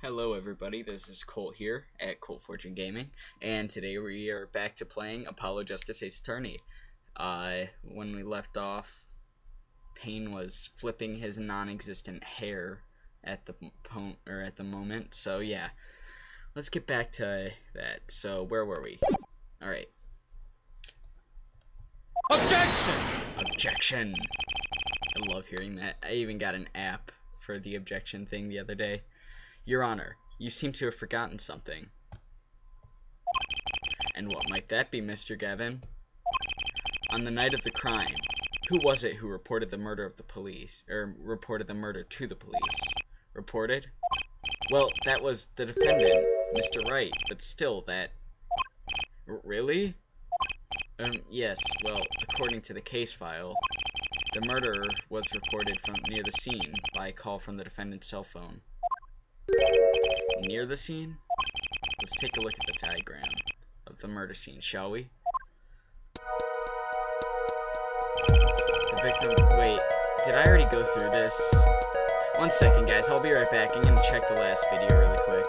Hello everybody, this is Colt here at Colt Fortune Gaming, and today we are back to playing Apollo Justice Ace Attorney. When we left off, Payne was flipping his non-existent hair at the moment, so yeah. Let's get back to that. So, where were we? Alright. Objection! Objection! I love hearing that. I even got an app for the objection thing the other day. Your Honor, you seem to have forgotten something. And what might that be, Mr. Gavin? On the night of the crime, who was it who reported the murder of the police, or reported the murder to the police? Reported? Well, that was the defendant, Mr. Wright, but still, that... Really? Yes, well, according to the case file, the murderer was reported from near the scene by a call from the defendant's cell phone. Near the scene? Let's take a look at the diagram of the murder scene, shall we? The victim... Wait, did I already go through this? One second, guys, I'll be right back. I'm gonna check the last video really quick.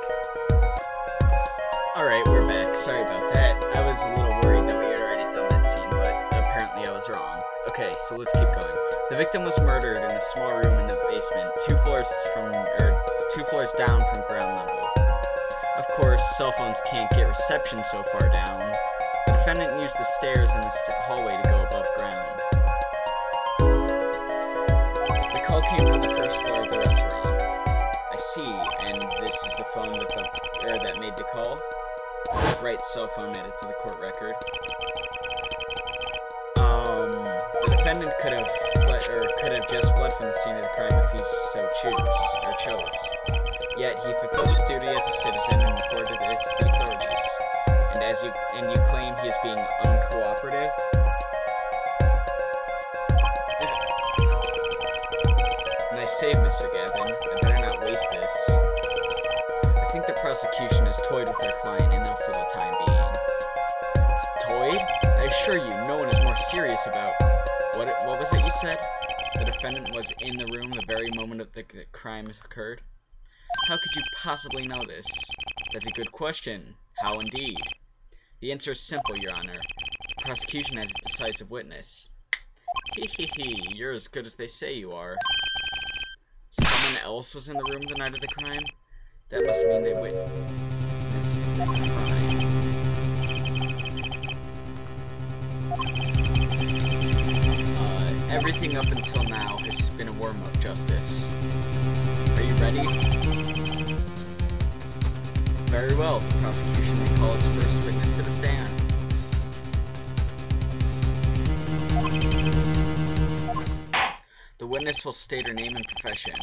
Alright, we're back. Sorry about that. I was a little worried that we had already done that scene, but apparently I was wrong. Okay, so let's keep going. The victim was murdered in a small room in the basement, two floors down from ground level. Of course, cell phones can't get reception so far down. The defendant used the stairs in the hallway to go above ground. The call came from the first floor of the restaurant. I see, and this is the phone that made the call? Wright's cell phone made it to the court record. The defendant could have just fled from the scene of the crime if he so chose. Yet he fulfilled his duty as a citizen and reported it to the authorities. And you claim he is being uncooperative? Nice save, Mr. Gavin. I better not waste this. I think the prosecution has toyed with their client enough for the time being. Toyed? I assure you, no one is more serious about... What was it you said? The defendant was in the room the very moment of the crime occurred? How could you possibly know this? That's a good question. How indeed? The answer is simple, Your Honor. The prosecution has a decisive witness. Hee, you're as good as they say you are. Someone else was in the room the night of the crime? That must mean they witnessed the crime. Everything up until now has been a warm-up, Justice. Are you ready? Very well. The prosecution may call its first witness to the stand. The witness will state her name and profession.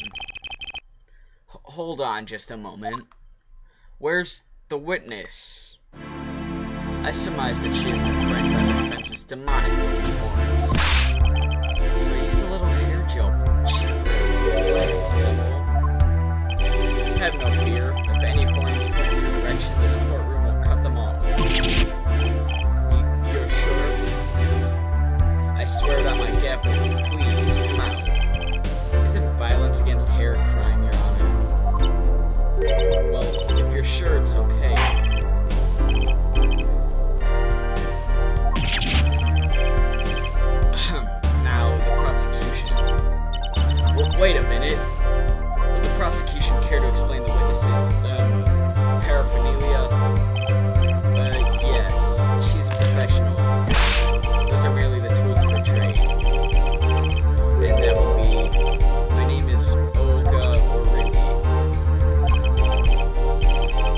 Hold on just a moment. Where's the witness? I surmise that she has been frightened by the defense's demonic-looking horns. So I used a little hair gel. Have no fear. If any horns point in your direction, this courtroom will cut them off. You're sure? I swear it on my gavel. Please, come out. Isn't violence against hair a crime, Your Honor? Well, if you're sure, it's okay. Wait a minute. Would the prosecution care to explain the witness's, paraphernalia? Yes. She's a professional. Those are merely the tools of her trade. And that will be... My name is Olga O'Reilly.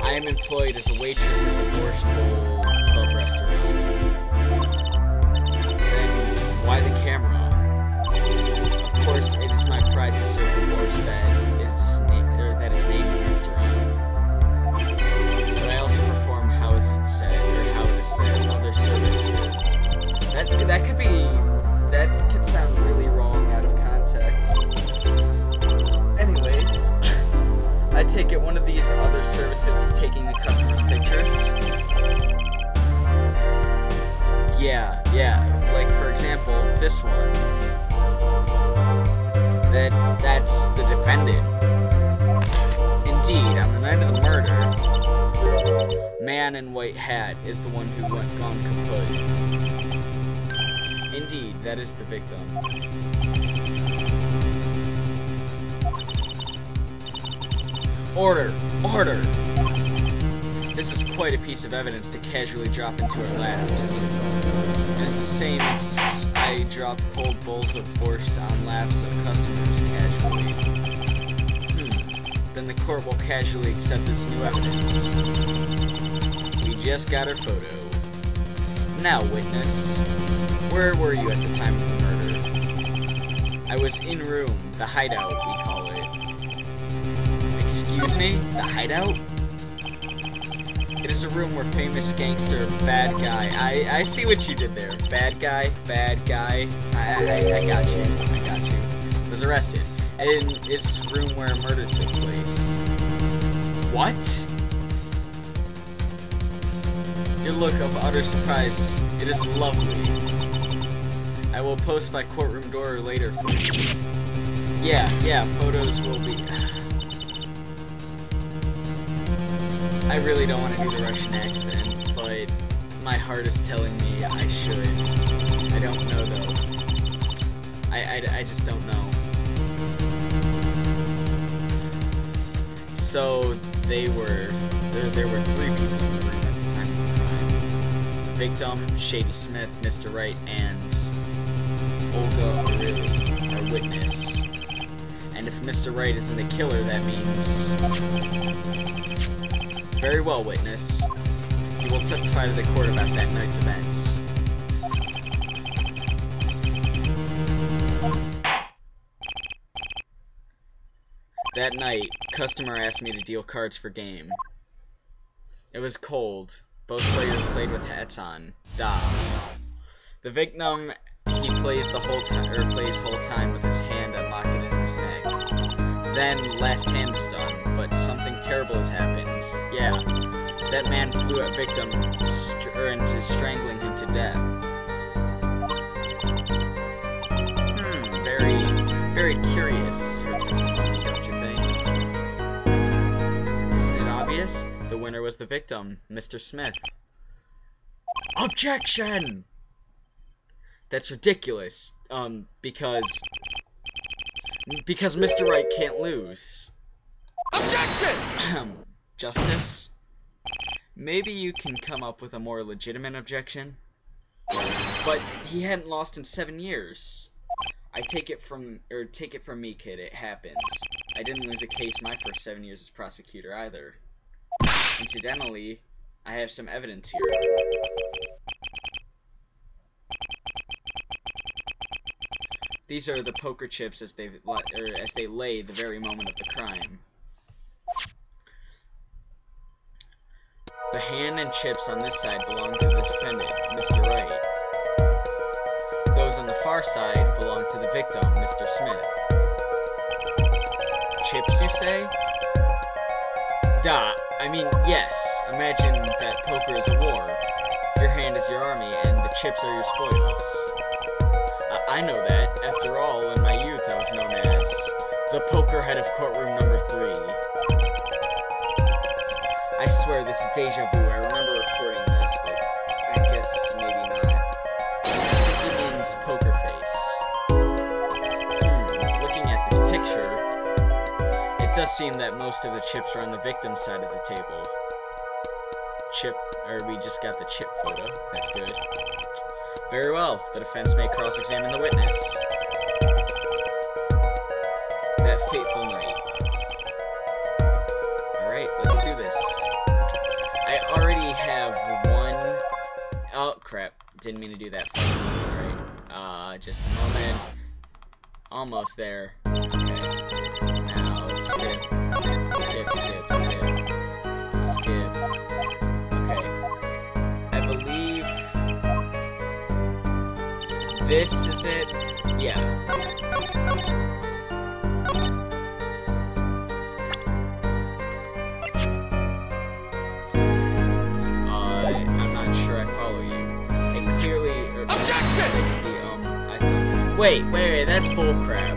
I am employed as a waitress at the Borscht Bowl Club restaurant. Then, why the camera? Of course, it is my pride to serve the borscht that is named the restaurant. But I also perform how it is said, other services. That could sound really wrong out of context. Anyways, I take it one of these other services is taking the customer's pictures. Yeah, like for example, this one. That's the defendant. Indeed, on the night of the man in white hat is the one who went gone kaput. Indeed, that is the victim. Order! Order! This is quite a piece of evidence to casually drop into our laps. It is the same as I drop cold bowls of borscht on laps of customers casually. Then the court will casually accept this new evidence. We just got our photo. Now, witness, where were you at the time of the murder? I was in room, the hideout, we call it. Excuse me? The hideout? It is a room where famous gangster, bad guy. I see what you did there. Bad guy. I got you. Was arrested. And it's a room where a murder took place. What? Your look of utter surprise. It is lovely. I will post my courtroom door later for you. Yeah, photos will be... I really don't want to do the Russian accent, but my heart is telling me I should. I don't know though. I just don't know. So there were 3 people in the room at the time of the crime. The victim, Shady Smith, Mr. Wright, and Olga O'Reilly, our witness. And if Mr. Wright isn't the killer, that means... Very well, witness. You will testify to the court about that night's events. That night, customer asked me to deal cards for game. It was cold. Both players played with hats on. Da. The victim, he plays whole time with his hand unlocked in his neck. Then, last hand is done, but something terrible has happened. Yeah, that man flew at victim and is strangling him to death. Very curious, her testimony, don't you think? Isn't it obvious? The winner was the victim, Mr. Smith. Objection! That's ridiculous, because Mr. Wright can't lose. Objection! Justice? Maybe you can come up with a more legitimate objection? But he hadn't lost in 7 years. Take it from me, kid, it happens. I didn't lose a case my first 7 years as prosecutor either. Incidentally, I have some evidence here. These are the poker chips as they lay the very moment of the crime. The hand and chips on this side belong to the defendant, Mr. Wright. Those on the far side belong to the victim, Mr. Smith. Chips, you say? I mean, yes. Imagine that poker is a war. Your hand is your army, and the chips are your spoils. I know that. After all, in my youth, I was known as the poker head of courtroom number 3. I swear this is deja vu. I remember recording this, but I guess maybe not. I think he means poker face. Looking at this picture, it does seem that most of the chips are on the victim's side of the table. We just got the chip photo. That's good. Very well. The defense may cross-examine the witness. That fateful night. Alright, let's do this. I already have one... Oh, crap. Didn't mean to do that. Alright. Just a moment. Almost there. Okay. Now, skip. Skip. Okay. I believe... this is it? Yeah. I'm not sure I follow you. It clearly... Objection! It's the, I thought... Wait, that's bullcrap.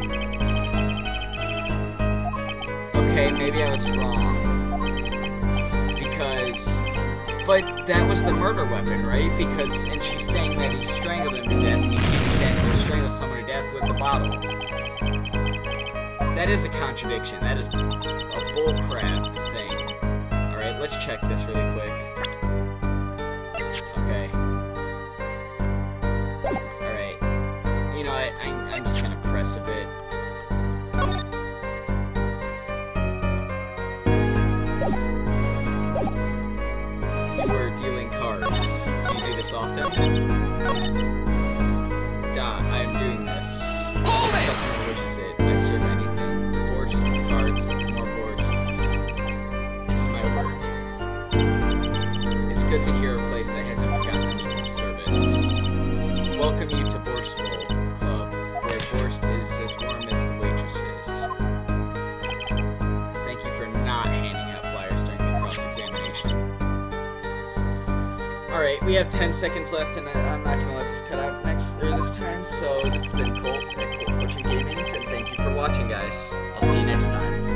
Okay, maybe I was wrong. Because But that was the murder weapon, right? Because, and she's saying that he strangled him to death, and he can't exactly strangle someone to death with the bottle. That is a contradiction. That is a bullcrap thing. Alright, let's check this really quick. Okay. Alright. You know, I'm just gonna press a bit. Dealing cards. Do you do this often? I am doing this. Customer wishes it. I serve anything. Boards, cards, more boards. This is my work. It's good to hear a place that hasn't forgotten the meaning of service. Welcome you to Borstal Club, where Borst is as warm as the waitresses. Thank you for not handing out flyers during the cross-examination. Alright, we have 10 seconds left, and I'm not gonna let this cut out this time, so this has been Colt from Colt Fortune Gaming, and thank you for watching, guys. I'll see you next time.